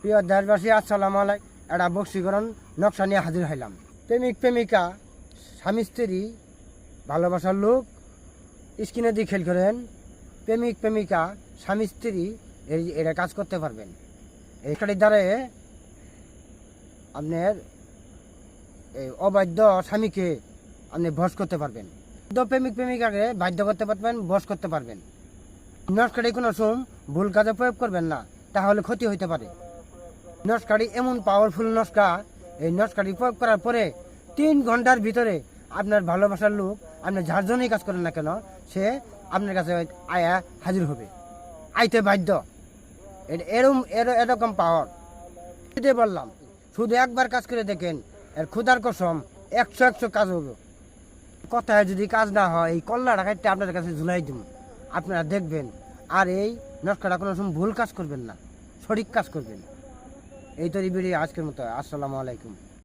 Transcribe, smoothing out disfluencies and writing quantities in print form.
প্রিয় দেশবাসী, আসসালামু আলাইকুম। একটা বশীকরণ নকশা নিয়ে হাজির হইলাম। প্রেমিক প্রেমিকা, স্বামী স্ত্রী, ভালোবাসার লোক স্ক্রিনে দিয়ে খেল করেন। প্রেমিক প্রেমিকা, স্বামী স্ত্রী এটা কাজ করতে পারবেন। এইটার দ্বারা আপনার এই অবাধ্য স্বামীকে আপনি বশ করতে পারবেন। প্রেমিক প্রেমিকাকে বাধ্য করতে পারবেন, বশ করতে পারবেন। নস্কারি কোনো সময় ভুল কাজে প্রয়োগ করবেন না, তাহলে ক্ষতি হইতে পারে। নস্কারি এমন পাওয়ারফুল নস্কা, এই নস্কারি প্রয়োগ করার পরে 3 ঘন্টার ভিতরে আপনার ভালোবাসার লোক, আপনি যার জন্যই কাজ করেন না কেন, সে আপনার কাছে আয়া হাজির হবে, আইতে বাধ্য। এরকম পাওয়ার বললাম, শুধু একবার কাজ করে দেখেন, এর ক্ষুধার কসম 100 কাজ হবে। কথায় যদি কাজ না হয়, এই কল্লা টাকাটা আপনার কাছে ঝুলাই দিব, আপনারা দেখবেন। আর এই নস্কাটা কোনো সময় ভুল কাজ করবেন না, সঠিক কাজ করবেন। এই তো ভিডিও আজকের মতো। আসসালামু আলাইকুম।